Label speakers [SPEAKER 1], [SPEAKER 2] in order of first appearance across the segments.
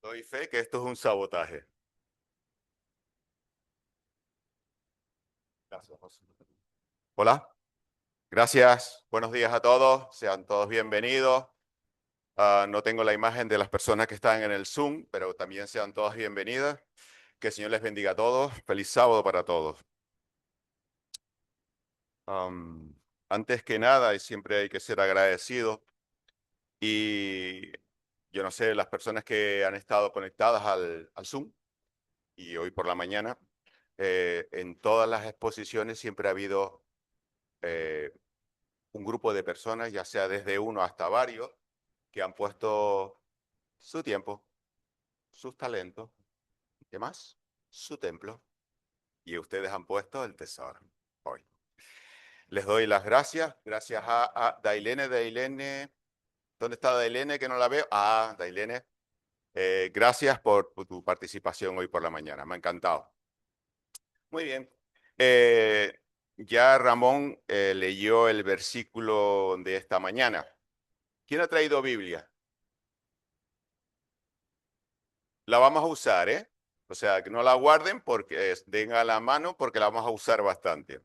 [SPEAKER 1] Doy fe que esto es un sabotaje. Gracias, José. Hola, gracias. Buenos días a todos. Sean todos bienvenidos. No tengo la imagen de las personas que están en el Zoom, pero también sean todas bienvenidas. Que el Señor les bendiga a todos. Feliz sábado para todos. Am, Antes que nada, y siempre hay que ser agradecido. Y yo no sé, las personas que han estado conectadas al Zoom y hoy por la mañana, en todas las exposiciones siempre ha habido eh, un grupo de personas, ya sea desde uno hasta varios, que han puesto su tiempo, sus talentos, ¿qué más? Su templo. Y ustedes han puesto el tesoro hoy. Les doy las gracias. Gracias a Dailene. Dailene, ¿dónde está Dailene que no la veo? Dailene. Gracias por tu participación hoy por la mañana. Me ha encantado. Muy bien. Eh, ya Ramón leyó el versículo de esta mañana. ¿Quién ha traído Biblia? La vamos a usar, ¿eh? O sea, que no la guarden porque den a la mano porque la vamos a usar bastante.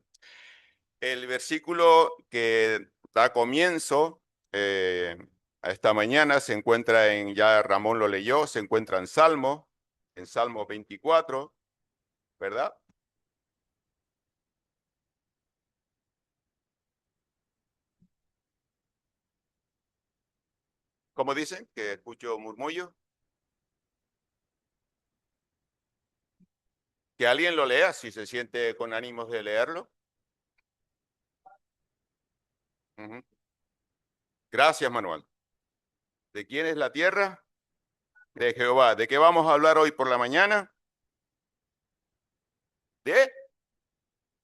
[SPEAKER 1] El versículo que da comienzo a esta mañana se encuentra ya Ramón lo leyó, se encuentra en Salmo 24, ¿verdad? ¿Cómo dicen? Que escucho murmullo. Que alguien lo lea si se siente con ánimos de leerlo. Ujú. Gracias, Manuel. ¿De quién es la tierra? De Jehová. ¿De qué vamos a hablar hoy por la mañana? De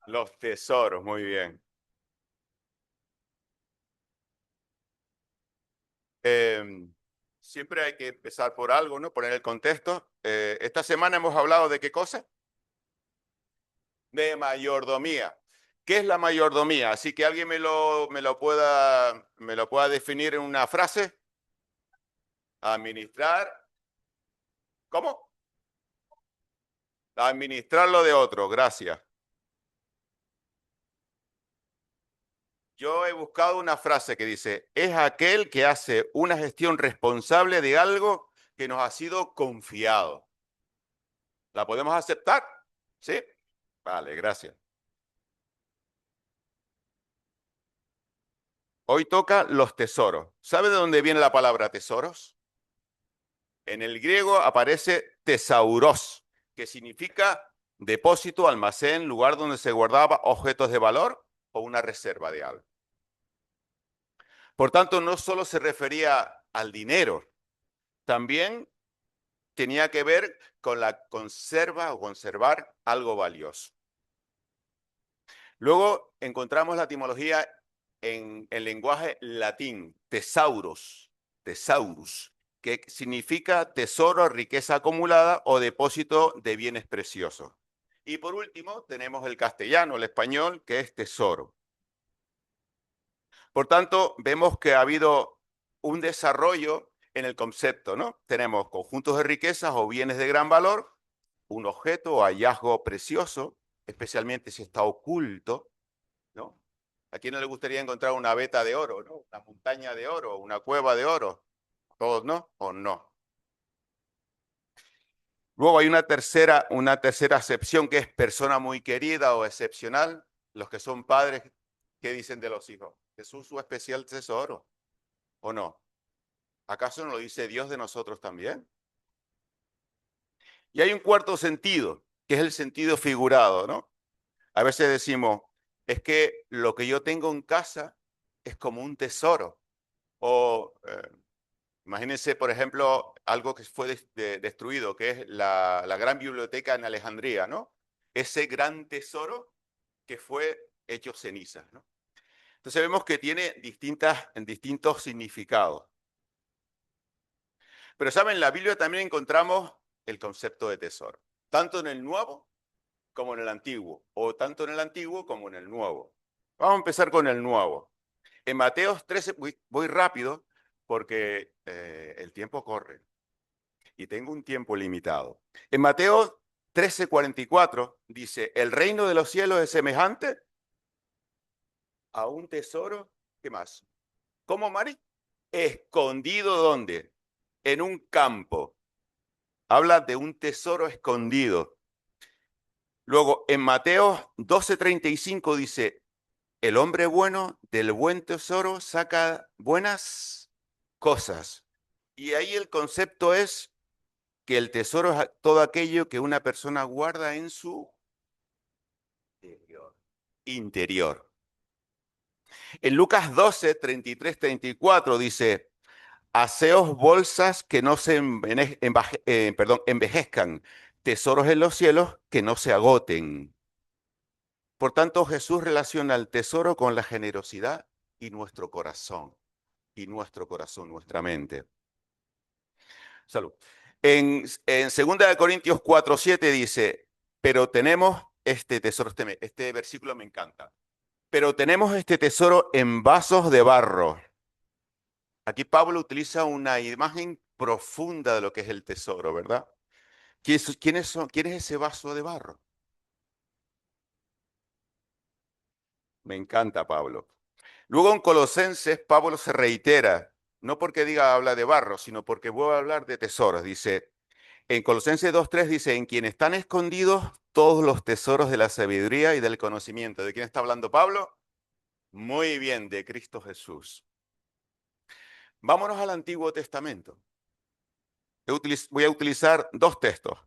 [SPEAKER 1] los tesoros. Muy bien. Eh, Siempre hay que empezar por algo, ¿no? Poner el contexto. Esta semana hemos hablado de qué cosa? De mayordomía. ¿Qué es la mayordomía? Así que alguien me lo pueda definir en una frase. Administrar. ¿Cómo? Administrar lo de otro. Gracias. Yo he buscado una frase que dice, es aquel que hace una gestión responsable de algo que nos ha sido confiado. ¿La podemos aceptar? ¿Sí? Vale, gracias. Hoy toca los tesoros. ¿Sabe de dónde viene la palabra tesoros? En el griego aparece tesauros, que significa depósito, almacén, lugar donde se guardaba objetos de valor o una reserva de algo. Por tanto, no solo se refería al dinero, también tenía que ver con la conserva o conservar algo valioso. Luego encontramos la etimología en el lenguaje latín, tesaurus, que significa tesoro, riqueza acumulada o depósito de bienes preciosos. Y por último, tenemos el castellano, el español, que es tesoro. Por tanto, vemos que ha habido un desarrollo en el concepto, ¿no? Tenemos conjuntos de riquezas o bienes de gran valor, un objeto o hallazgo precioso, especialmente si está oculto, ¿no? ¿A quién no le gustaría encontrar una veta de oro, ¿no? Una montaña de oro, una cueva de oro? ¿Todos no o no? Luego hay una tercera acepción que es persona muy querida o excepcional. Los que son padres, ¿qué dicen de los hijos? Jesús su especial tesoro, ¿o no? ¿Acaso no lo dice Dios de nosotros también? Y hay un cuarto sentido, que es el sentido figurado, ¿no? A veces decimos, es que lo que yo tengo en casa es como un tesoro. O imagínense, por ejemplo, algo que fue destruido, que es la gran biblioteca en Alejandría, ¿no? Ese gran tesoro que fue hecho cenizas, ¿no? Entonces vemos que tiene distintos significados. Pero, ¿saben? En la Biblia también encontramos el concepto de tesoro, tanto en el Nuevo como en el Antiguo, o tanto en el Antiguo como en el Nuevo. Vamos a empezar con el Nuevo. En Mateo 13, voy rápido porque el tiempo corre. y tengo un tiempo limitado. En Mateo 13:44 dice, el reino de los cielos es semejante a un tesoro, ¿qué más? ¿Cómo, Mari? Escondido, ¿dónde? En un campo. Habla de un tesoro escondido. Luego, en Mateo 12:35 dice, el hombre bueno del buen tesoro saca buenas cosas. Y ahí el concepto es que el tesoro es todo aquello que una persona guarda en su interior. En Lucas 12:33-34 dice, haceos bolsas que no se envejezcan, tesoros en los cielos que no se agoten. Por tanto, Jesús relaciona el tesoro con la generosidad y nuestro corazón, nuestra mente. Salud. En 2 de Corintios 4:7 dice, pero tenemos este tesoro, este versículo me encanta, pero tenemos este tesoro en vasos de barro. Aquí Pablo utiliza una imagen profunda de lo que es el tesoro, ¿verdad? ¿Quién es ese vaso de barro? Me encanta Pablo. Luego en Colosenses, Pablo se reitera, no porque diga habla de barro, sino porque vuelve a hablar de tesoros. Dice, en Colosenses 2:3 dice, en quien están escondidos todos los tesoros de la sabiduría y del conocimiento. ¿De quién está hablando Pablo? Muy bien, de Cristo Jesús. Vámonos al Antiguo Testamento. Voy a utilizar dos textos.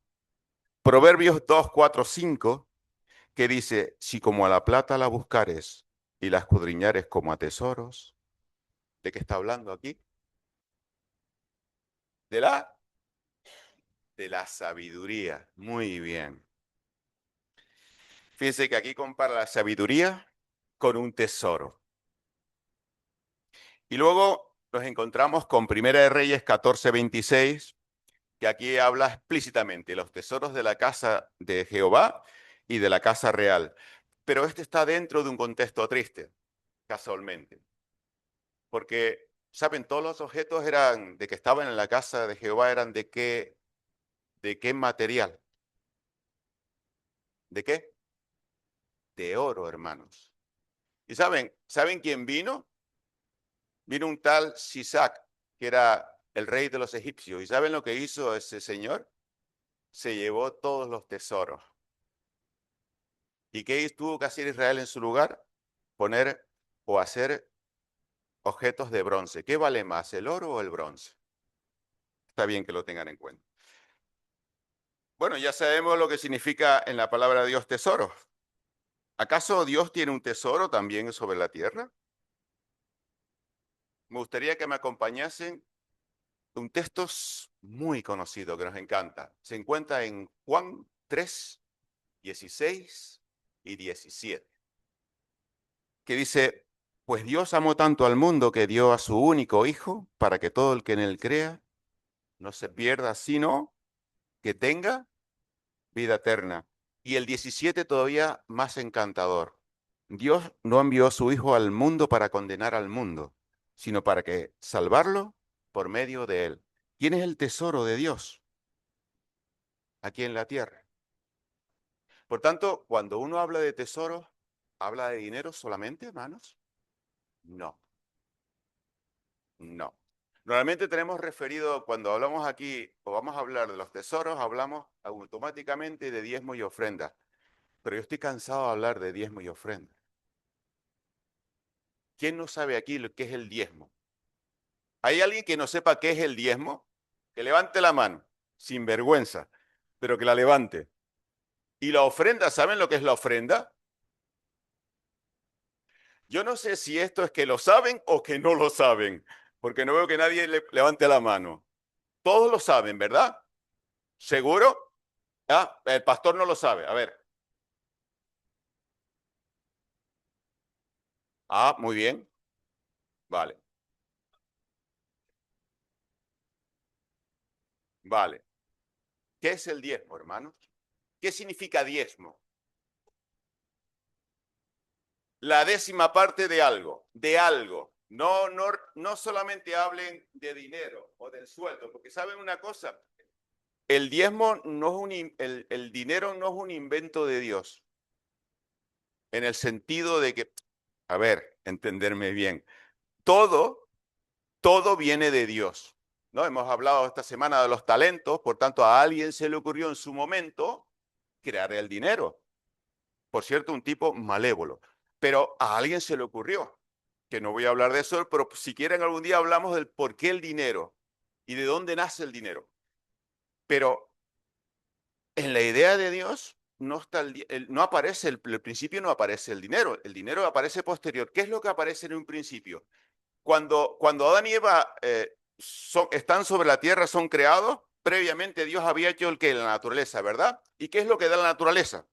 [SPEAKER 1] Proverbios 2:4-5, que dice, si como a la plata la buscares y la escudriñares como a tesoros, ¿de qué está hablando aquí? De la sabiduría. Muy bien. Fíjense que aquí compara la sabiduría con un tesoro. Y luego nos encontramos con Primera de Reyes 14:26, que aquí habla explícitamente de los tesoros de la casa de Jehová y de la casa real. Pero este está dentro de un contexto triste, casualmente. Porque, ¿saben? Todos los objetos eran de que estaban en la casa de Jehová eran ¿de qué material? ¿De qué? De oro, hermanos. ¿Y saben quién vino? Vino un tal Sisac, que era el rey de los egipcios. ¿Y saben lo que hizo ese señor? Se llevó todos los tesoros. ¿Y qué tuvo que hacer Israel en su lugar? Poner o hacer objetos de bronce. ¿Qué vale más, el oro o el bronce? Está bien que lo tengan en cuenta. Bueno, ya sabemos lo que significa en la palabra de Dios tesoro. ¿Acaso Dios tiene un tesoro también sobre la tierra? Me gustaría que me acompañasen un texto muy conocido que nos encanta. Se encuentra en Juan 3:16 y 17, que dice, pues Dios amó tanto al mundo que dio a su único Hijo para que todo el que en él crea no se pierda, sino que tenga vida eterna. Y el 17 todavía más encantador. Dios no envió a su Hijo al mundo para condenar al mundo, sino para que salvarlo por medio de él. ¿Quién es el tesoro de Dios aquí en la tierra? Por tanto, cuando uno habla de tesoros, ¿habla de dinero solamente, hermanos? No, no. Normalmente tenemos referido, cuando hablamos aquí o vamos a hablar de los tesoros, hablamos automáticamente de diezmo y ofrenda. Pero yo estoy cansado de hablar de diezmo y ofrenda. ¿Quién no sabe aquí lo que es el diezmo? ¿Hay alguien que no sepa qué es el diezmo? Que levante la mano, sin vergüenza, pero que la levante. ¿Y la ofrenda? ¿Saben lo que es la ofrenda? Yo no sé si esto es que lo saben o que no lo saben, porque no veo que nadie levante la mano. Todos lo saben, ¿verdad? ¿Seguro? Ah, el pastor no lo sabe. A ver. Ah, muy bien. Vale, vale. ¿Qué es el diezmo, hermanos? ¿Qué significa diezmo? La décima parte de algo, de algo. No, no, no solamente hablen de dinero o del sueldo, porque saben una cosa, El diezmo no es el dinero no es un invento de Dios, en el sentido de que, a ver, entenderme bien, todo, todo viene de Dios, ¿no? Hemos hablado esta semana de los talentos, por tanto, a alguien se le ocurrió en su momento crear el dinero. Por cierto, un tipo malévolo, pero a alguien se le ocurrió, que no voy a hablar de eso, pero si quieren algún día hablamos del por qué el dinero y de dónde nace el dinero. Pero en la idea de Dios no está no aparece el principio, no aparece el dinero aparece posterior. ¿Qué es lo que aparece en un principio? Cuando Adán y Eva están sobre la tierra, son creados, previamente Dios había hecho el que la naturaleza, ¿verdad? ¿Y qué es lo que da la naturaleza?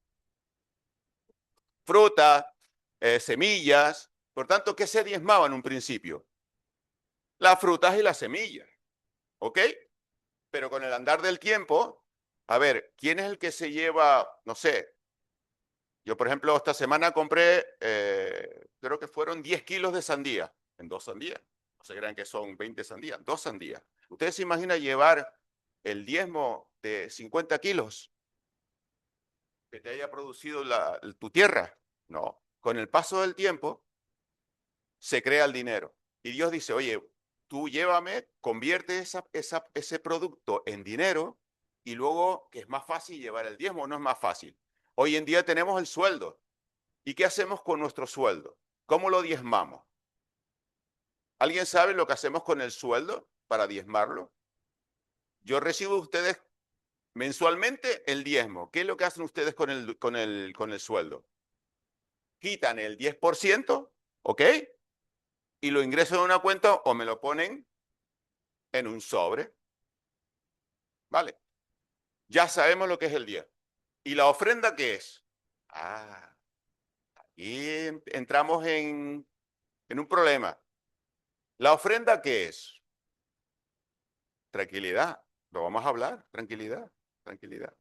[SPEAKER 1] Frutas, semillas. Por tanto, ¿qué se diezmaba en un principio? Las frutas y las semillas, ¿ok? Pero con el andar del tiempo, a ver, ¿quién es el que se lleva, no sé? Yo, por ejemplo, esta semana compré, creo que fueron 10 kilos de sandía, en 2 sandías. No se crean que son 20 sandías, 2 sandías. ¿Ustedes se imaginan llevar el diezmo de 50 kilos que te haya producido tu tierra? No. Con el paso del tiempo se crea el dinero. Y Dios dice, oye, tú llévame, convierte ese producto en dinero y luego que es más fácil llevar el diezmo, no es más fácil. Hoy en día tenemos el sueldo. ¿Y qué hacemos con nuestro sueldo? ¿Cómo lo diezmamos? ¿Alguien sabe lo que hacemos con el sueldo para diezmarlo? Yo recibo de ustedes mensualmente el diezmo. ¿Qué es lo que hacen ustedes con el sueldo? Quitan el 10%, ¿ok? Y lo ingreso en una cuenta o me lo ponen en un sobre. ¿Vale? Ya sabemos lo que es el diezmo. ¿Y la ofrenda qué es? Ah, y entramos en un problema. ¿La ofrenda qué es? Tranquilidad. Lo vamos a hablar. Tranquilidad. Tranquilidad.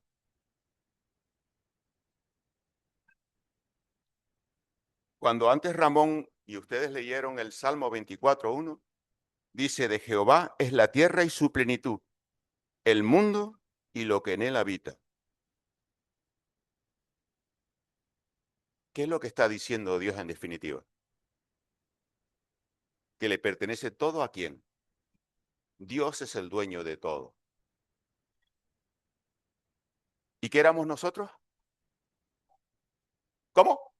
[SPEAKER 1] Cuando antes Ramón y ustedes leyeron el Salmo 24:1, dice, de Jehová es la tierra y su plenitud, el mundo y lo que en él habita. ¿Qué es lo que está diciendo Dios en definitiva? Que le pertenece todo a quién. Dios es el dueño de todo. ¿Y qué éramos nosotros? ¿Cómo?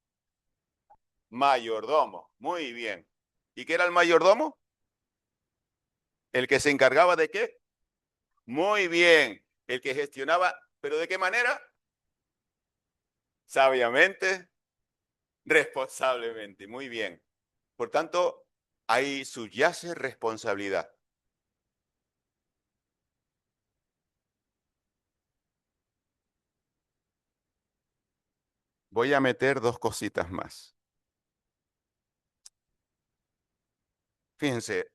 [SPEAKER 1] Mayordomo. Muy bien. ¿Y qué era el mayordomo? El que se encargaba de qué. Muy bien. El que gestionaba, pero ¿de qué manera? Sabiamente, responsablemente. Muy bien. Por tanto, ahí subyace responsabilidad. Voy a meter dos cositas más. Fíjense,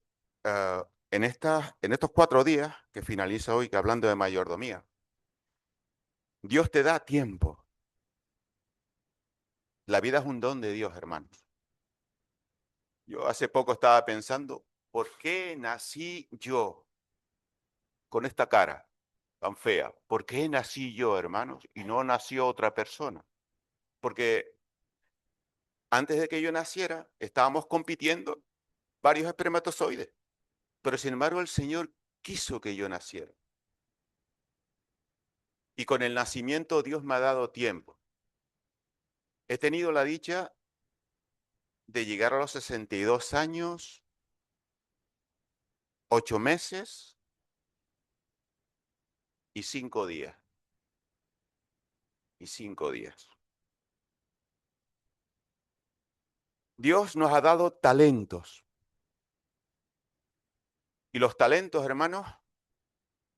[SPEAKER 1] en estos 4 días que finaliza hoy, que hablando de mayordomía, Dios te da tiempo. La vida es un don de Dios, hermanos. Yo hace poco estaba pensando, ¿por qué nací yo con esta cara tan fea? ¿Por qué nací yo, hermanos, y no nació otra persona? Porque antes de que yo naciera, estábamos compitiendo varios espermatozoides, pero sin embargo el Señor quiso que yo naciera. Y con el nacimiento Dios me ha dado tiempo. He tenido la dicha de llegar a los 62 años, 8 meses y 5 días. Y 5 días. Dios nos ha dado talentos. Y los talentos, hermanos,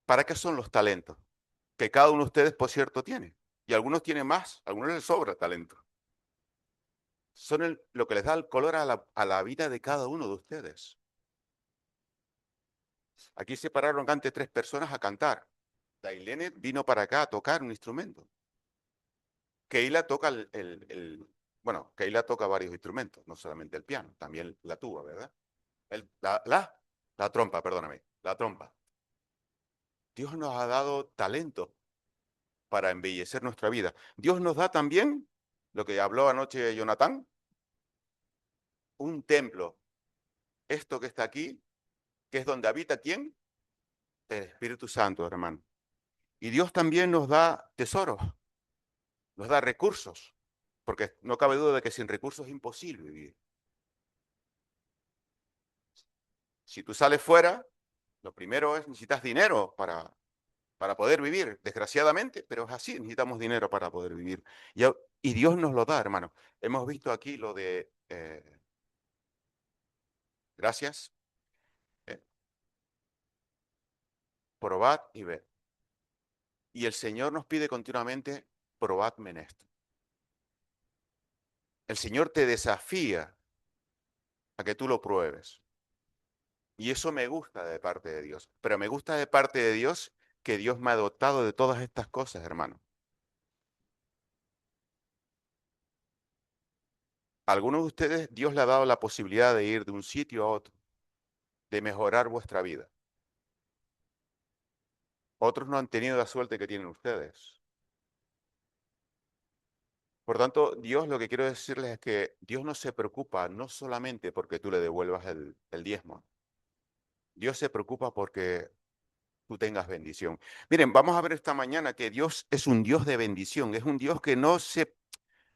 [SPEAKER 1] ¿para qué son los talentos? Que cada uno de ustedes, por cierto, tiene. Y algunos tienen más, a algunos les sobra talento. Son lo que les da el color a la vida de cada uno de ustedes. Aquí se pararon antes 3 personas a cantar. Dailene vino para acá a tocar un instrumento. Keila toca bueno, Keila toca varios instrumentos, no solamente el piano, también la tuba, ¿verdad? La trompa, perdóname, la trompa. Dios nos ha dado talento para embellecer nuestra vida. Dios nos da también, lo que habló anoche Jonathan, un templo. Esto que está aquí, que es donde habita ¿quién? El Espíritu Santo, hermano. Y Dios también nos da tesoros, nos da recursos, porque no cabe duda de que sin recursos es imposible vivir. Si tú sales fuera, lo primero es necesitas dinero para poder vivir, desgraciadamente, pero es así, necesitamos dinero para poder vivir. Y Dios nos lo da, hermano. Hemos visto aquí lo de, gracias, eh, probad y ved. Y el Señor nos pide continuamente, probadme en esto. El Señor te desafía a que tú lo pruebes. Y eso me gusta de parte de Dios. Pero me gusta de parte de Dios que Dios me ha dotado de todas estas cosas, hermano. A algunos de ustedes Dios le ha dado la posibilidad de ir de un sitio a otro, de mejorar vuestra vida. Otros no han tenido la suerte que tienen ustedes. Por tanto, Dios, lo que quiero decirles es que Dios no se preocupa no solamente porque tú le devuelvas el diezmo. Dios se preocupa porque tú tengas bendición. Miren, vamos a ver esta mañana que Dios es un Dios de bendición, es un Dios que no se...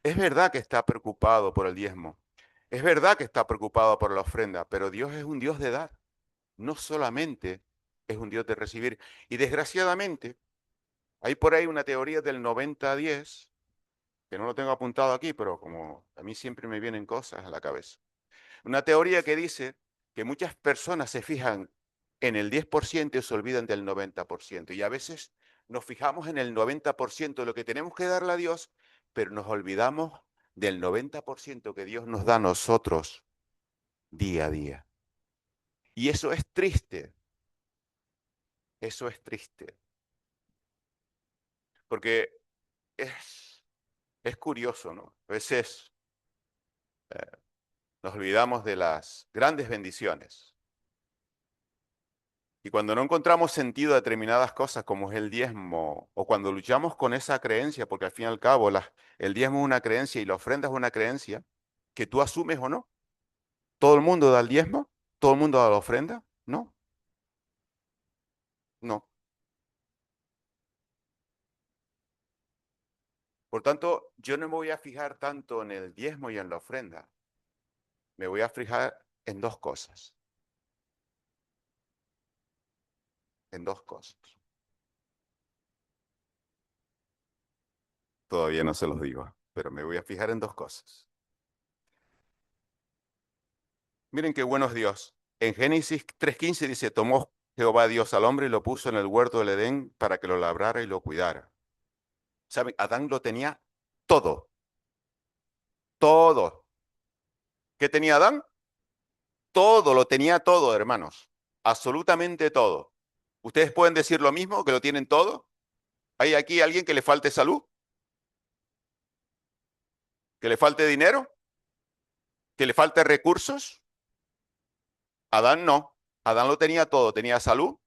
[SPEAKER 1] Es verdad que está preocupado por el diezmo, es verdad que está preocupado por la ofrenda, pero Dios es un Dios de dar, no solamente es un Dios de recibir. Y desgraciadamente, hay por ahí una teoría del 90-10, que no lo tengo apuntado aquí, pero como a mí siempre me vienen cosas a la cabeza. Una teoría que dice que muchas personas se fijan en el 10% y se olvidan del 90%. Y a veces nos fijamos en el 90% de lo que tenemos que darle a Dios, pero nos olvidamos del 90% que Dios nos da a nosotros día a día. Y eso es triste, porque es curioso, ¿no? A veces nos olvidamos de las grandes bendiciones. Y cuando no encontramos sentido a determinadas cosas como es el diezmo, o cuando luchamos con esa creencia, porque al fin y al cabo el diezmo es una creencia y la ofrenda es una creencia, que tú asumes o no. ¿Todo el mundo da el diezmo? ¿Todo el mundo da la ofrenda? No, no. Por tanto, yo no me voy a fijar tanto en el diezmo y en la ofrenda. Me voy a fijar en dos cosas, en dos cosas. Todavía no se los digo, pero me voy a fijar en dos cosas. Miren qué bueno es Dios. En Génesis 3:15 dice, tomó Jehová Dios al hombre y lo puso en el huerto del Edén para que lo labrara y lo cuidara. ¿Saben? Adán lo tenía todo, todo. ¿Qué tenía Adán? Todo, lo tenía todo, hermanos. Absolutamente todo. ¿Ustedes pueden decir lo mismo, que lo tienen todo? ¿Hay aquí alguien que le falte salud? ¿Que le falte dinero? ¿Que le falte recursos? Adán no. Adán lo tenía todo. Tenía salud,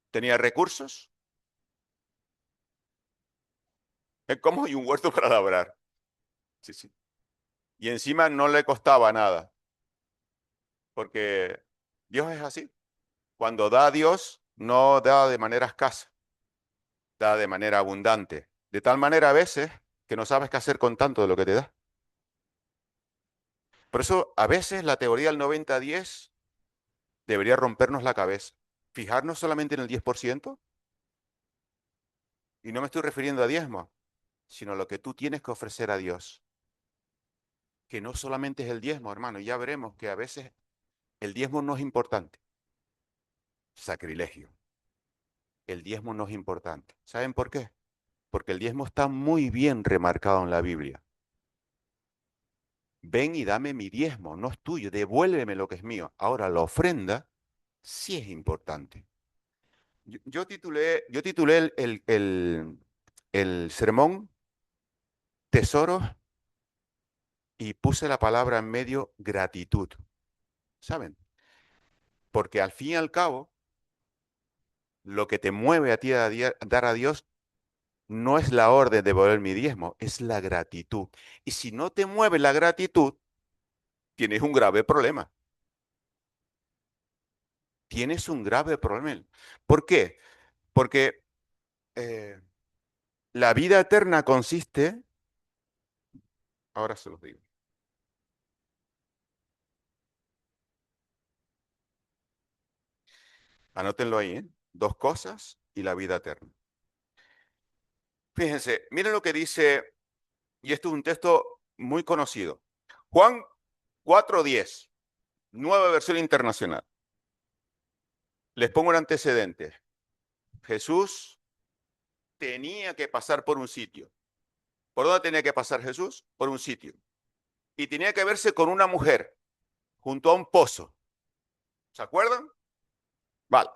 [SPEAKER 1] tenía recursos. Es como y un huerto para labrar. Sí, sí. Y encima no le costaba nada, porque Dios es así. Cuando da a Dios, no da de manera escasa, da de manera abundante. De tal manera a veces que no sabes qué hacer con tanto de lo que te da. Por eso a veces la teoría del 90-10 debería rompernos la cabeza. Fijarnos solamente en el 10%, y no me estoy refiriendo a diezmo, sino a lo que tú tienes que ofrecer a Dios. Que no solamente es el diezmo, hermano, ya veremos que a veces el diezmo no es importante. Sacrilegio. El diezmo no es importante. ¿Saben por qué? Porque el diezmo está muy bien remarcado en la Biblia. Ven y dame mi diezmo, no es tuyo, devuélveme lo que es mío. Ahora, la ofrenda sí es importante. Yo titulé el sermón Tesoros y puse la palabra en medio gratitud, ¿saben? Porque al fin y al cabo, Lo que te mueve a ti a dar a Dios no es la orden de devolver mi diezmo, es la gratitud. Y si no te mueve la gratitud, tienes un grave problema. Tienes un grave problema. ¿Por qué? Porque eh, la vida eterna consiste, ahora se los digo, anótenlo ahí, ¿eh? Dos cosas y la vida eterna. Fíjense, miren lo que dice, y esto es un texto muy conocido. Juan 4:10, nueva versión internacional. Les pongo un antecedente. Jesús tenía que pasar por un sitio. ¿Por dónde tenía que pasar Jesús? Por un sitio. Y tenía que verse con una mujer junto a un pozo. ¿Se acuerdan? Vale.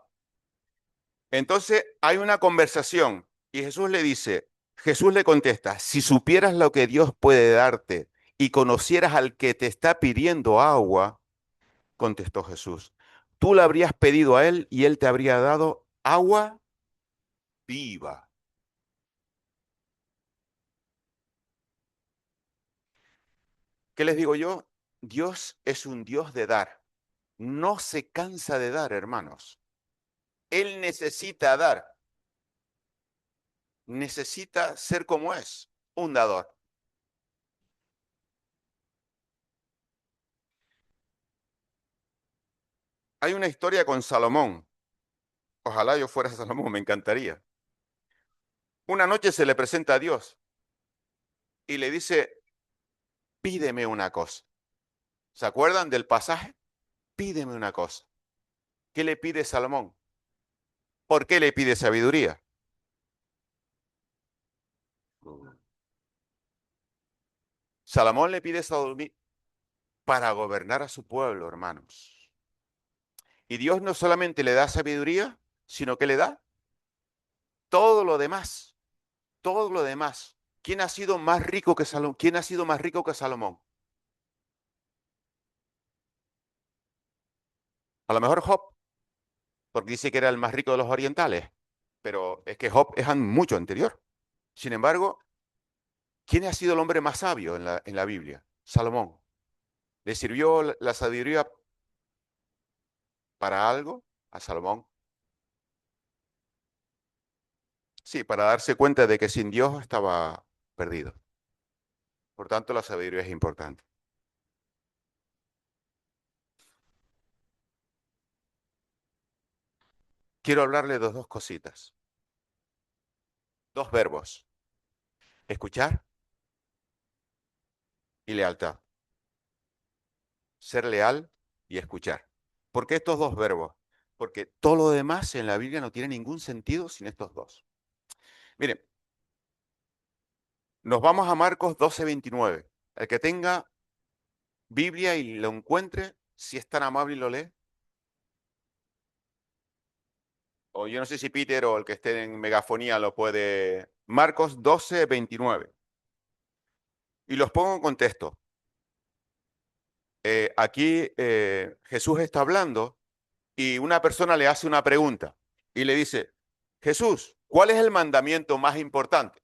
[SPEAKER 1] Entonces hay una conversación y Jesús le contesta, si supieras lo que Dios puede darte y conocieras al que te está pidiendo agua, contestó Jesús, tú le habrías pedido a él y él te habría dado agua viva. ¿Qué les digo yo? Dios es un Dios de dar. No se cansa de dar, hermanos. Él necesita dar. Necesita ser como es, un dador. Hay una historia con Salomón. Ojalá yo fuera Salomón, me encantaría. Una noche se le presenta a Dios y le dice, pídeme una cosa. ¿Se acuerdan del pasaje? Pídeme una cosa. ¿Qué le pide Salomón? ¿Por qué le pide sabiduría? Salomón le pide sabiduría para gobernar a su pueblo, hermanos. Y Dios no solamente le da sabiduría, sino que le da todo lo demás. Todo lo demás. ¿Quién ha sido más rico que Salomón? ¿Quién ha sido más rico que Salomón? A lo mejor Job, porque dice que era el más rico de los orientales, pero es que Job es mucho anterior. Sin embargo, ¿quién ha sido el hombre más sabio en la Biblia? Salomón. ¿Le sirvió la sabiduría para algo a Salomón? Sí, para darse cuenta de que sin Dios estaba perdido. Por tanto, la sabiduría es importante. Quiero hablarle de dos cositas, dos verbos, escuchar y lealtad. Ser leal y escuchar. ¿Por qué estos dos verbos? Porque todo lo demás en la Biblia no tiene ningún sentido sin estos dos. Miren, nos vamos a Marcos 12:29. El que tenga Biblia y lo encuentre, si es tan amable y lo lee. O yo no sé si Peter o el que esté en megafonía lo puede. Marcos 12:29. Y los pongo en contexto. Aquí Jesús está hablando y una persona le hace una pregunta y le dice, Jesús, ¿cuál es el mandamiento más importante?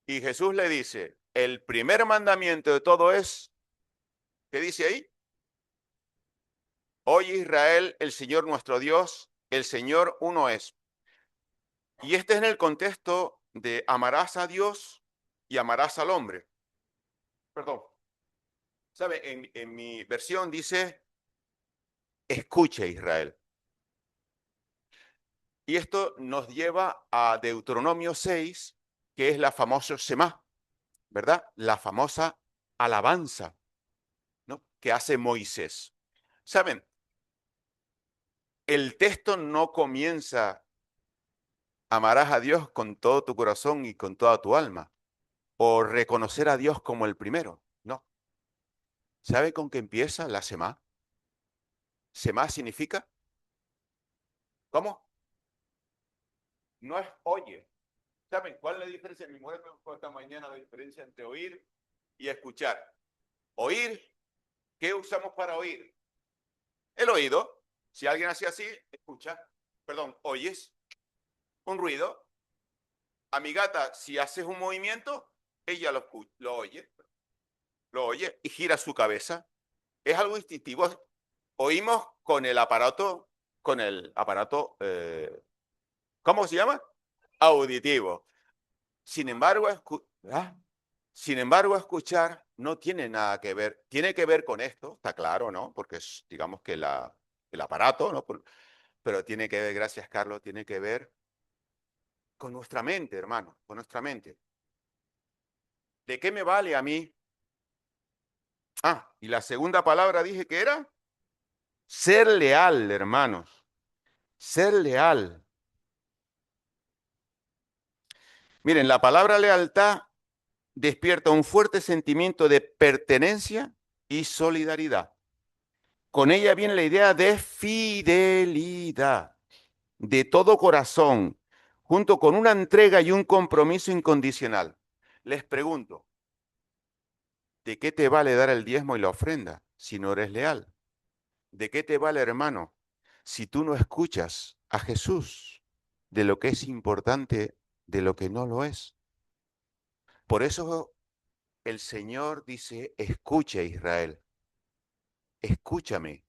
[SPEAKER 1] Y Jesús le dice, el primer mandamiento de todo es, ¿qué dice ahí? Oye Israel, el Señor nuestro Dios, el Señor uno es. Y este es en el contexto de amarás a Dios y amarás al hombre. Perdón. ¿Sabe? En mi versión dice, escuche Israel. Y esto nos lleva a Deuteronomio 6, que es la famosa Shema, ¿verdad? La famosa alabanza, ¿no? Que hace Moisés. ¿Saben? El texto no comienza amarás a Dios con todo tu corazón y con toda tu alma, o reconocer a Dios como el primero. No. ¿Sabe con qué empieza la Shema? Shema significa, ¿cómo? No es oye. ¿Saben cuál es la diferencia? Mi mujer me dijo esta mañana la diferencia entre oír y escuchar. Oír, ¿qué usamos para oír? El oído. Si alguien hace así, escucha, perdón, oyes un ruido. A mi gata, si haces un movimiento, ella lo oye y gira su cabeza. Es algo instintivo. Oímos con el aparato, ¿cómo se llama? Auditivo. Sin embargo, ¿verdad? Sin embargo, escuchar no tiene nada que ver, tiene que ver con esto, está claro, ¿no? Porque es, digamos que el aparato, ¿no? Pero tiene que ver, gracias Carlos, tiene que ver con nuestra mente, hermano, con nuestra mente. ¿De qué me vale a mí? Ah, y la segunda palabra dije que era ser leal, hermanos, ser leal. Miren, la palabra lealtad despierta un fuerte sentimiento de pertenencia y solidaridad. Con ella viene la idea de fidelidad, de todo corazón, junto con una entrega y un compromiso incondicional. Les pregunto, ¿de qué te vale dar el diezmo y la ofrenda si no eres leal? ¿De qué te vale, hermano, si tú no escuchas a Jesús de lo que es importante, de lo que no lo es? Por eso el Señor dice, escucha Israel, escúchame,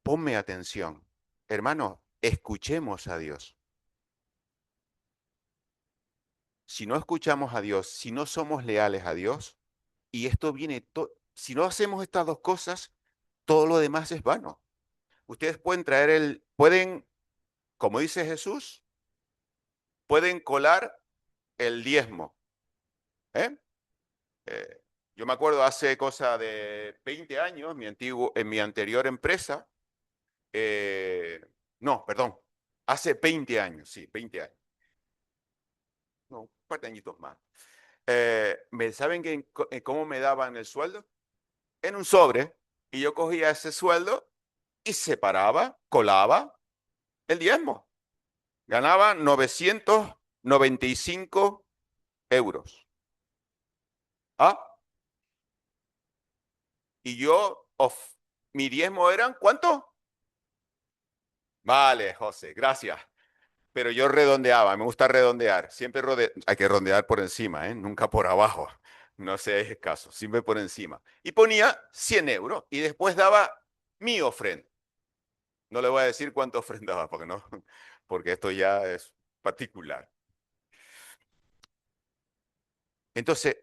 [SPEAKER 1] ponme atención. Hermano, escuchemos a Dios. Si no escuchamos a Dios, si no somos leales a Dios, y esto viene, si no hacemos estas dos cosas, todo lo demás es vano. Ustedes pueden pueden, como dice Jesús, pueden colar el diezmo. ¿Eh? Eh, yo me acuerdo hace cosa de 20 años, en mi anterior empresa, eh, no, perdón, hace 20 años, sí, 20 años, no, un par de añitos más. ¿Saben cómo me daban el sueldo? En un sobre, y yo cogía ese sueldo y separaba, colaba el diezmo. Ganaba 995 euros. ¿Ah? Y mi diezmo eran, ¿cuánto? Vale, José, gracias. Pero yo redondeaba, me gusta redondear. Siempre hay que redondear por encima, ¿eh? Nunca por abajo. No seáis escaso, siempre por encima. Y ponía 100 euros y después daba mi ofrenda. No le voy a decir cuánto ofrendaba, porque no, porque esto ya es particular. Entonces,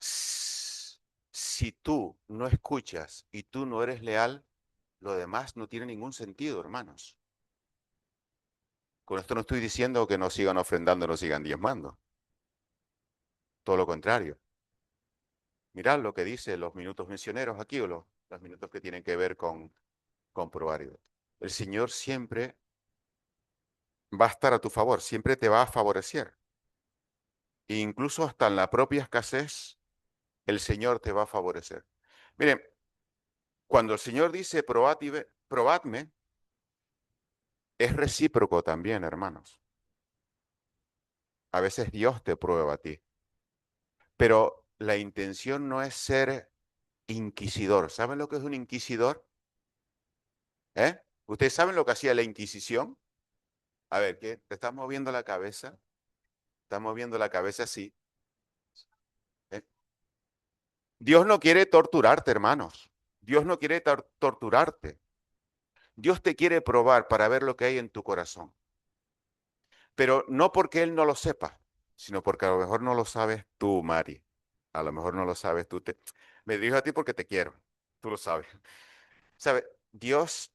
[SPEAKER 1] si tú no escuchas y tú no eres leal, lo demás no tiene ningún sentido, hermanos. Con esto no estoy diciendo que no sigan ofrendando, no sigan diezmando. Todo lo contrario. Mirad lo que dice los minutos misioneros aquí o los minutos que tienen que ver con probar. El Señor siempre va a estar a tu favor, siempre te va a favorecer. E incluso hasta en la propia escasez, el Señor te va a favorecer. Miren, cuando el Señor dice probadme, es recíproco también, hermanos. A veces Dios te prueba a ti, pero la intención no es ser inquisidor. ¿Saben lo que es un inquisidor? ¿Eh? ¿Ustedes saben lo que hacía la Inquisición? A ver, ¿qué? ¿Te estás moviendo la cabeza? ¿Estás moviendo la cabeza así? ¿Eh? Dios no quiere torturarte, hermanos. Dios no quiere torturarte. Dios te quiere probar para ver lo que hay en tu corazón. Pero no porque Él no lo sepa, sino porque a lo mejor no lo sabes tú, Mari. A lo mejor no lo sabes tú. Me dirijo a ti porque te quiero. Tú lo sabes. ¿Sabes? Dios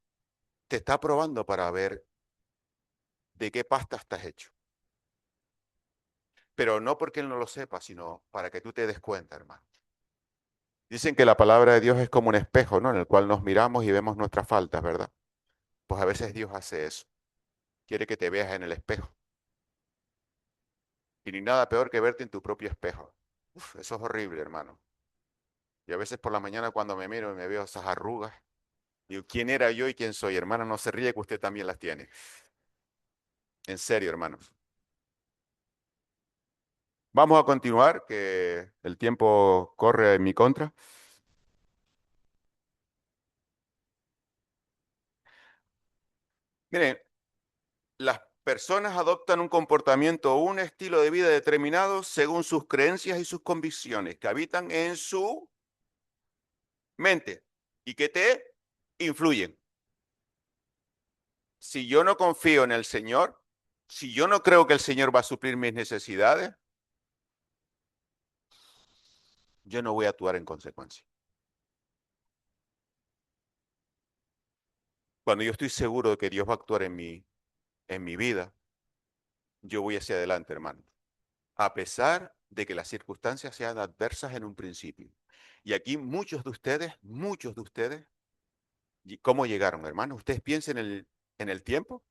[SPEAKER 1] te está probando para ver de qué pasta estás hecho. Pero no porque Él no lo sepa, sino para que tú te des cuenta, hermano. Dicen que la palabra de Dios es como un espejo, ¿no? En el cual nos miramos y vemos nuestras faltas, ¿verdad? Pues a veces Dios hace eso. Quiere que te veas en el espejo. Y ni nada peor que verte en tu propio espejo. Uf, eso es horrible, hermano. Y a veces por la mañana cuando me miro y me veo esas arrugas, digo, ¿quién era yo y quién soy? Hermana, no se ríe que usted también las tiene. En serio, hermanos. Vamos a continuar, que el tiempo corre en mi contra. Miren, las personas adoptan un comportamiento o un estilo de vida determinado según sus creencias y sus convicciones que habitan en su mente y que te influyen. Si yo no confío en el Señor, si yo no creo que el Señor va a suplir mis necesidades, yo no voy a actuar en consecuencia. Cuando yo estoy seguro de que Dios va a actuar en mi vida, yo voy hacia adelante, hermano. A pesar de que las circunstancias sean adversas en un principio. Y aquí muchos de ustedes, ¿cómo llegaron, hermano? Ustedes piensen en el tiempo,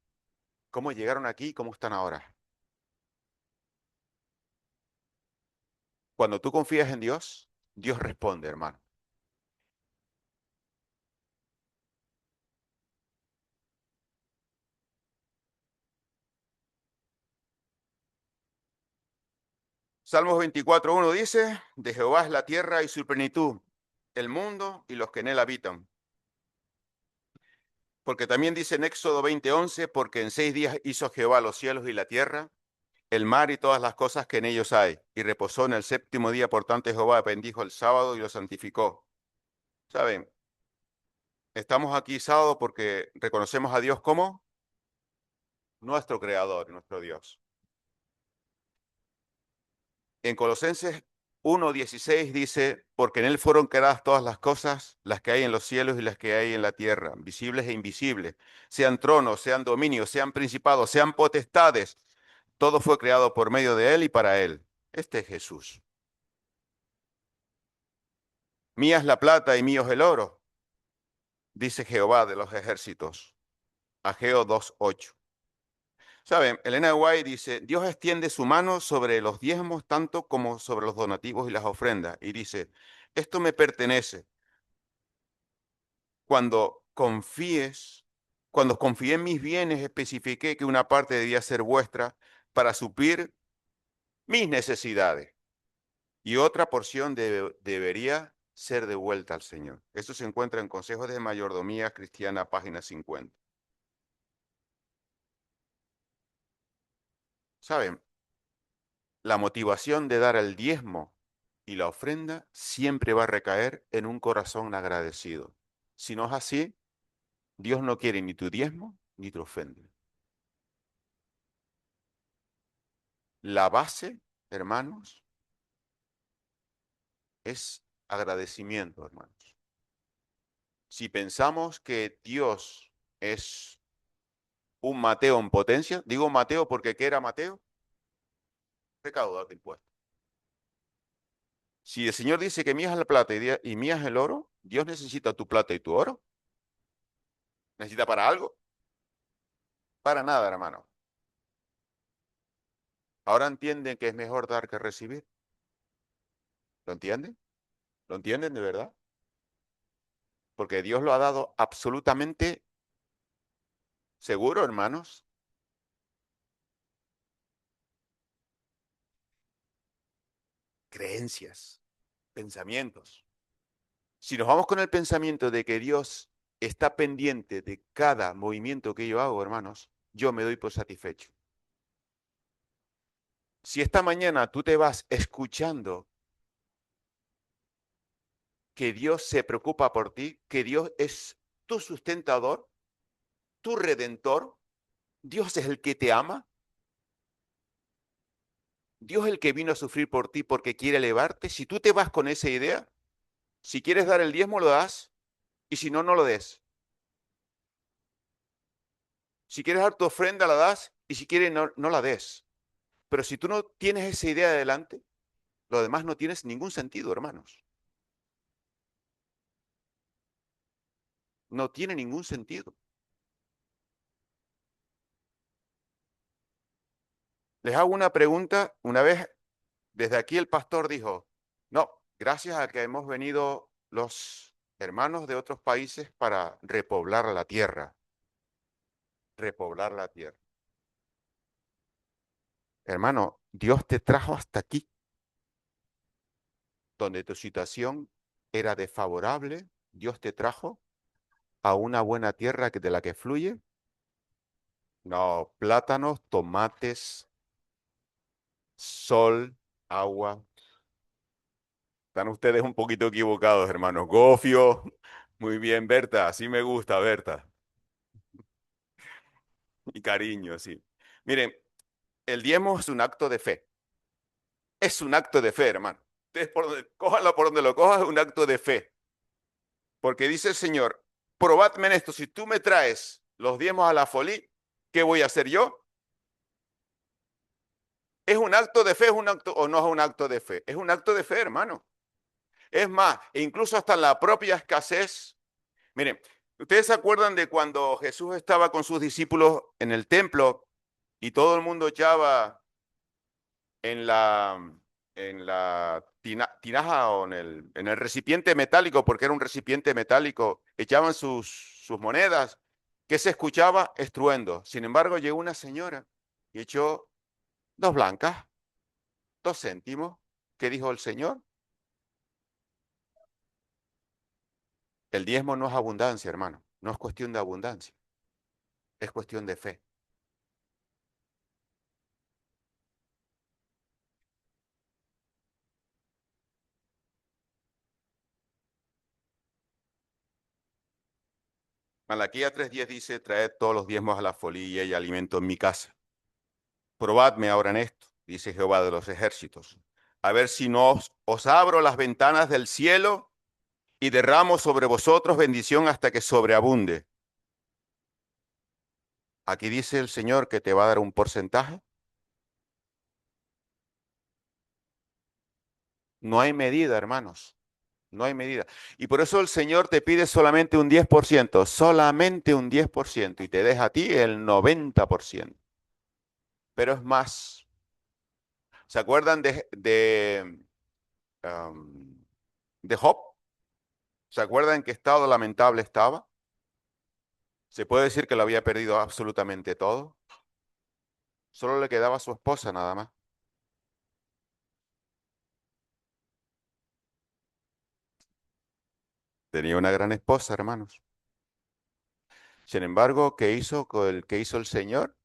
[SPEAKER 1] cómo llegaron aquí y cómo están ahora. Cuando tú confías en Dios, Dios responde, hermano. Salmos 24:1 dice, de Jehová es la tierra y su plenitud, el mundo y los que en él habitan. Porque también dice en Éxodo 20:11, porque en 6 días hizo Jehová los cielos y la tierra, el mar y todas las cosas que en ellos hay, y reposó en el séptimo día, por tanto Jehová bendijo el sábado y lo santificó. ¿Saben? Estamos aquí sábado porque reconocemos a Dios como nuestro creador, nuestro Dios. En Colosenses 1:16 dice, porque en él fueron creadas todas las cosas, las que hay en los cielos y las que hay en la tierra, visibles e invisibles, sean tronos, sean dominios, sean principados, sean potestades, todo fue creado por medio de él y para él. Este es Jesús. Mía es la plata y mío es el oro, dice Jehová de los ejércitos. Ageo 2:8. ¿Saben? Elena White dice, Dios extiende su mano sobre los diezmos tanto como sobre los donativos y las ofrendas. Y dice, esto me pertenece. Cuando confíes, cuando confié en mis bienes, especifiqué que una parte debía ser vuestra para suplir mis necesidades y otra porción debería ser devuelta al Señor. Esto se encuentra en Consejos de Mayordomía Cristiana, página 50. ¿Saben? La motivación de dar el diezmo y la ofrenda siempre va a recaer en un corazón agradecido. Si no es así, Dios no quiere ni tu diezmo ni tu ofrenda. La base, hermanos, es agradecimiento, hermanos. Si pensamos que Dios es un Mateo en potencia, digo Mateo porque ¿qué era Mateo? Recaudador de impuestos. Si el Señor dice que mía es la plata y mía es el oro, Dios necesita tu plata y tu oro. ¿Necesita para algo? Para nada, hermano. Ahora entienden que es mejor dar que recibir. ¿Lo entienden? ¿Lo entienden de verdad? Porque Dios lo ha dado absolutamente seguro, hermanos. Creencias, pensamientos. Si nos vamos con el pensamiento de que Dios está pendiente de cada movimiento que yo hago, hermanos, yo me doy por satisfecho. Si esta mañana tú te vas escuchando que Dios se preocupa por ti, que Dios es tu sustentador, tu redentor, Dios es el que te ama, Dios es el que vino a sufrir por ti porque quiere elevarte, si tú te vas con esa idea, si quieres dar el diezmo lo das y si no, no lo des. Si quieres dar tu ofrenda la das y si quieres no, no la des. Pero si tú no tienes esa idea adelante, lo demás no tienes ningún sentido, hermanos. No tiene ningún sentido. Les hago una pregunta. Una vez desde aquí el pastor dijo, no, gracias a que hemos venido los hermanos de otros países para repoblar la tierra. Repoblar la tierra. Hermano, Dios te trajo hasta aquí, donde tu situación era desfavorable. Dios te trajo a una buena tierra de la que fluye No, plátanos, tomates, sol, agua. Están ustedes un poquito equivocados, hermanos. Gofio. Muy bien, Berta. Así me gusta, Berta. Y cariño, sí. Miren, el diezmo es un acto de fe. Es un acto de fe, hermano. Ustedes cójanlo por donde lo cojas, es un acto de fe. Porque dice el Señor, probadme en esto. Si tú me traes los diezmos a la folí, ¿qué voy a hacer yo? ¿Es un acto de fe? ¿Es un acto o no es un acto de fe? Es un acto de fe, hermano. Es más, e incluso hasta en la propia escasez. Miren, ¿ustedes se acuerdan de cuando Jesús estaba con sus discípulos en el templo y todo el mundo echaba en la tinaja o en el recipiente metálico, porque era un recipiente metálico, echaban sus monedas, que se escuchaba estruendo? Sin embargo, llegó una señora y echó dos blancas, 2 céntimos. ¿Qué dijo el Señor? El diezmo no es abundancia, hermano. No es cuestión de abundancia, es cuestión de fe. Malaquías 3:10 dice, traed todos los diezmos a la folía y alimento en mi casa. Probadme ahora en esto, dice Jehová de los ejércitos, a ver si no os abro las ventanas del cielo y derramo sobre vosotros bendición hasta que sobreabunde. Aquí dice el Señor que te va a dar un porcentaje. No hay medida, hermanos. No hay medida. Y por eso el Señor te pide solamente un 10%, y te deja a ti el 90%. Pero es más. ¿Se acuerdan de Job? ¿Se acuerdan en qué estado lamentable estaba? Se puede decir que lo había perdido absolutamente todo. Solo le quedaba a su esposa nada más. Tenía una gran esposa, hermanos. Sin embargo, ¿qué hizo el Señor?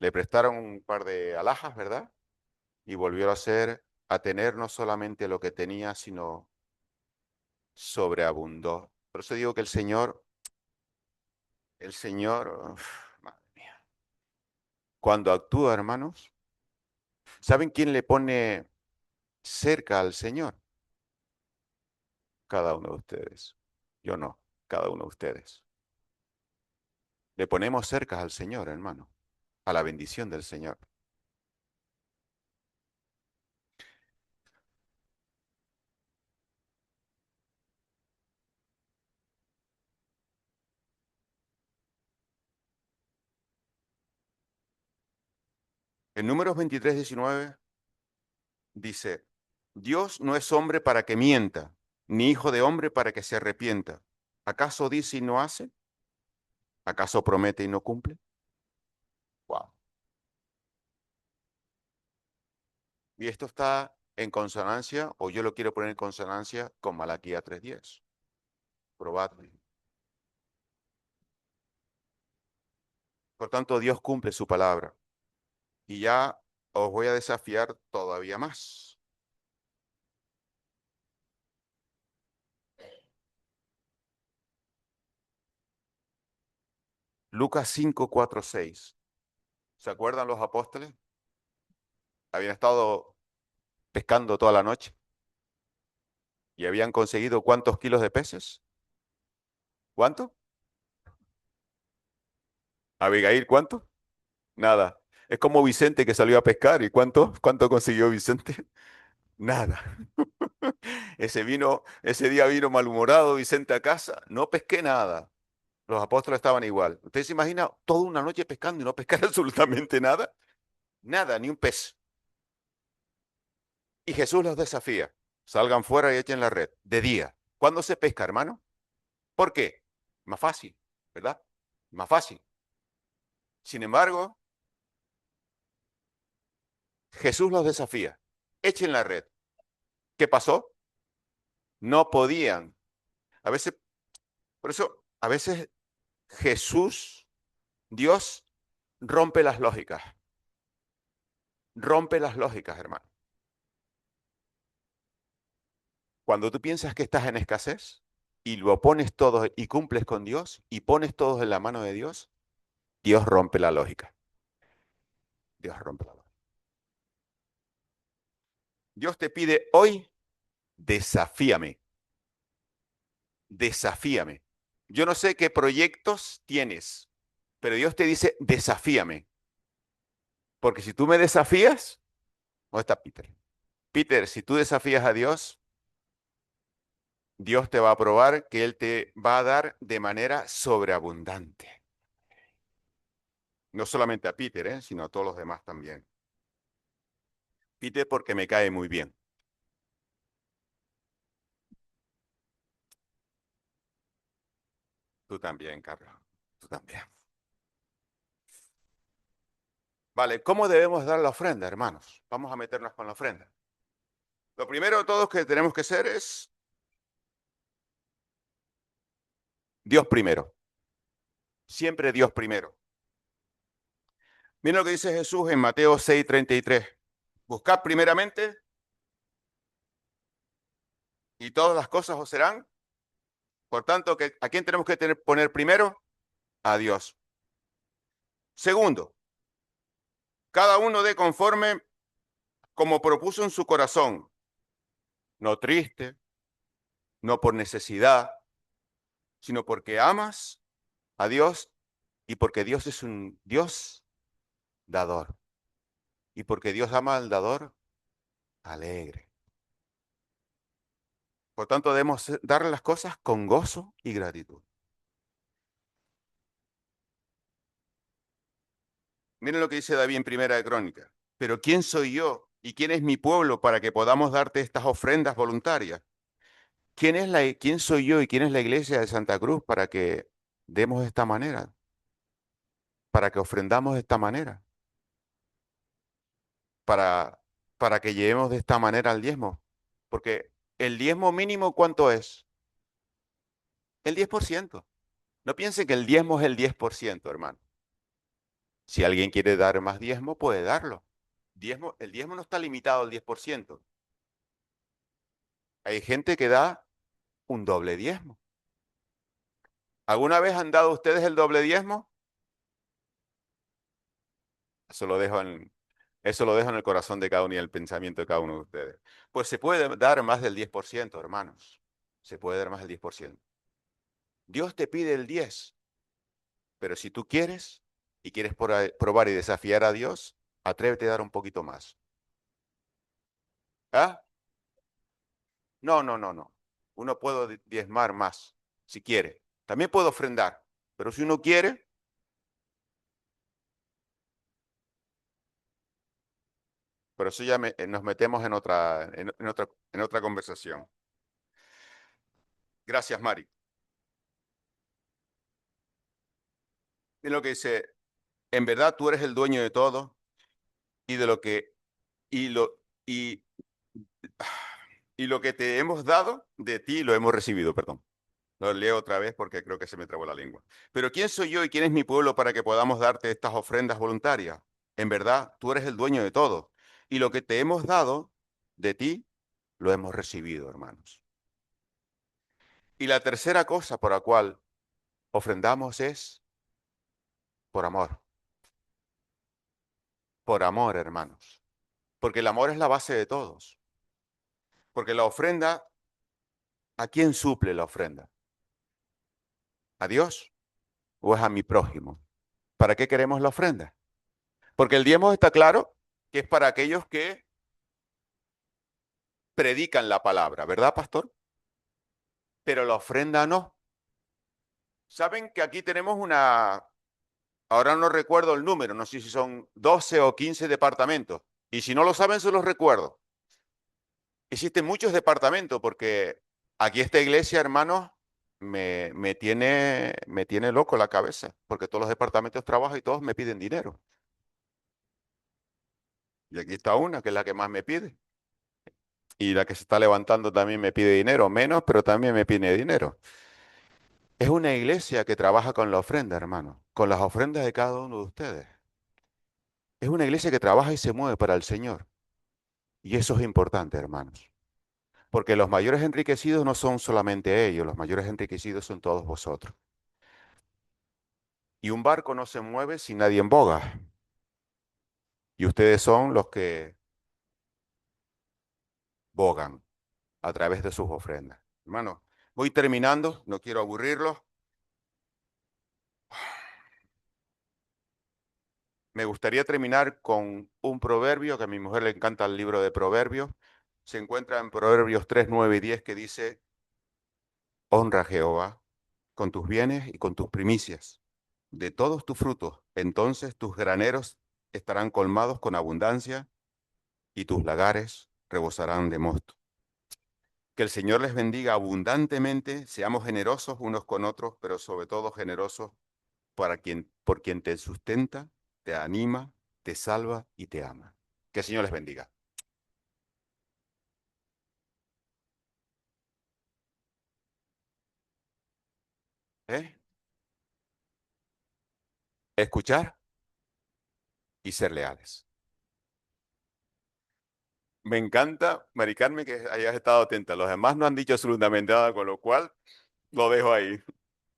[SPEAKER 1] Le prestaron un par de alhajas, ¿verdad? Y volvió a tener no solamente lo que tenía, sino sobreabundó. Por eso digo que el Señor, uf, madre mía, cuando actúa, hermanos, ¿saben quién le pone cerca al Señor? Cada uno de ustedes. Yo no, cada uno de ustedes. Le ponemos cerca al Señor, hermano, a la bendición del Señor. En Números 23:19 dice, Dios no es hombre para que mienta, ni hijo de hombre para que se arrepienta. ¿Acaso dice y no hace? ¿Acaso promete y no cumple? Wow. Y esto está en consonancia, o yo lo quiero poner en consonancia con Malaquías 3:10. Probadme. Por tanto, Dios cumple su palabra. Y ya os voy a desafiar todavía más. Lucas 5:4-6. ¿Se acuerdan los apóstoles? Habían estado pescando toda la noche y habían conseguido ¿cuántos kilos de peces? ¿Cuánto? Abigail, ¿cuánto? Nada. Es como Vicente que salió a pescar. ¿Y cuánto consiguió Vicente? Nada. Ese día vino malhumorado Vicente a casa. No pesqué nada. Los apóstoles estaban igual. ¿Usted se imagina toda una noche pescando y no pescar absolutamente nada? Nada, ni un pez. Y Jesús los desafía. Salgan fuera y echen la red. De día. ¿Cuándo se pesca, hermano? ¿Por qué? Más fácil, ¿verdad? Más fácil. Sin embargo, Jesús los desafía. Echen la red. ¿Qué pasó? No podían. A veces, por eso, a veces Jesús, Dios, rompe las lógicas. Rompe las lógicas, hermano. Cuando tú piensas que estás en escasez y lo pones todo y cumples con Dios y pones todo en la mano de Dios, Dios rompe la lógica. Dios rompe la lógica. Dios te pide hoy, desafíame. Desafíame. Yo no sé qué proyectos tienes, pero Dios te dice, desafíame. Porque si tú me desafías, ¿dónde está Peter? Peter, si tú desafías a Dios, Dios te va a probar que Él te va a dar de manera sobreabundante. No solamente a Peter, sino a todos los demás también. Peter porque me cae muy bien. Tú también, Carlos. Tú también. Vale, ¿cómo debemos dar la ofrenda, hermanos? Vamos a meternos con la ofrenda. Lo primero de todo que tenemos que hacer es Dios primero. Siempre Dios primero. Miren lo que dice Jesús en Mateo 6:33. Buscad primeramente y todas las cosas os serán. Por tanto, ¿a quién tenemos que poner primero? A Dios. Segundo, cada uno dé conforme como propuso en su corazón, no triste, no por necesidad, sino porque amas a Dios y porque Dios es un Dios dador. Y porque Dios ama al dador alegre. Por tanto, debemos darle las cosas con gozo y gratitud. Miren lo que dice David en Primera de Crónica. Pero ¿quién soy yo y quién es mi pueblo para que podamos darte estas ofrendas voluntarias? ¿Quién soy yo y quién es la iglesia de Santa Cruz para que demos de esta manera? Para que ofrendamos de esta manera. Para, para que llevemos de esta manera al diezmo. Porque el diezmo mínimo, ¿cuánto es? El 10%. No piensen que el diezmo es el 10%, hermano. Si alguien quiere dar más diezmo, puede darlo. El diezmo no está limitado al 10%. Hay gente que da un doble diezmo. ¿Alguna vez han dado ustedes el doble diezmo? Eso lo dejo en, eso lo dejo en el corazón de cada uno y en el pensamiento de cada uno de ustedes. Pues se puede dar más del 10%, hermanos. Se puede dar más del 10%. Dios te pide el 10, pero si tú quieres y quieres probar y desafiar a Dios, atrévete a dar un poquito más. ¿Ah? No, no, no, no. Uno puede diezmar más, si quiere. También puede ofrendar, pero si uno quiere, pero eso ya nos metemos en otra conversación. Gracias, Mari. Y lo que dice, en verdad tú eres el dueño de todo y de lo que y lo y, y lo que te hemos dado de ti lo hemos recibido, perdón. Lo leo otra vez porque creo que se me trabó la lengua. Pero ¿quién soy yo y quién es mi pueblo para que podamos darte estas ofrendas voluntarias? En verdad, tú eres el dueño de todo. Y lo que te hemos dado de ti, lo hemos recibido, hermanos. Y la tercera cosa por la cual ofrendamos es por amor. Por amor, hermanos. Porque el amor es la base de todos. Porque la ofrenda, ¿a quién suple la ofrenda? ¿A Dios o es a mi prójimo? ¿Para qué queremos la ofrenda? Porque el diezmo está claro que es para aquellos que predican la palabra, ¿verdad, pastor? Pero la ofrenda no. Saben que aquí tenemos ahora no recuerdo el número, no sé si son 12 o 15 departamentos. Y si no lo saben, se los recuerdo. Existen muchos departamentos porque aquí esta iglesia, hermanos, me tiene loco la cabeza, porque todos los departamentos trabajan y todos me piden dinero. Y aquí está una, que es la que más me pide. Y la que se está levantando también me pide dinero, menos, pero también me pide dinero. Es una iglesia que trabaja con la ofrenda, hermano, con las ofrendas de cada uno de ustedes. Es una iglesia que trabaja y se mueve para el Señor. Y eso es importante, hermanos. Porque los mayores enriquecidos no son solamente ellos, los mayores enriquecidos son todos vosotros. Y un barco no se mueve si nadie en boga. Y ustedes son los que bogan a través de sus ofrendas. Hermano, voy terminando, no quiero aburrirlos. Me gustaría terminar con un proverbio que a mi mujer le encanta el libro de Proverbios. Se encuentra en Proverbios 3, 9 y 10 que dice, honra a Jehová con tus bienes y con tus primicias, de todos tus frutos. Entonces tus graneros estarán colmados con abundancia y tus lagares rebosarán de mosto. Que el Señor les bendiga abundantemente, seamos generosos unos con otros, pero sobre todo generosos por quien te sustenta, te anima, te salva y te ama. Que el Señor les bendiga. ¿Eh? Escuchar y ser leales. Me encanta, Mari Carmen, que hayas estado atenta. Los demás no han dicho absolutamente nada, con lo cual lo dejo ahí.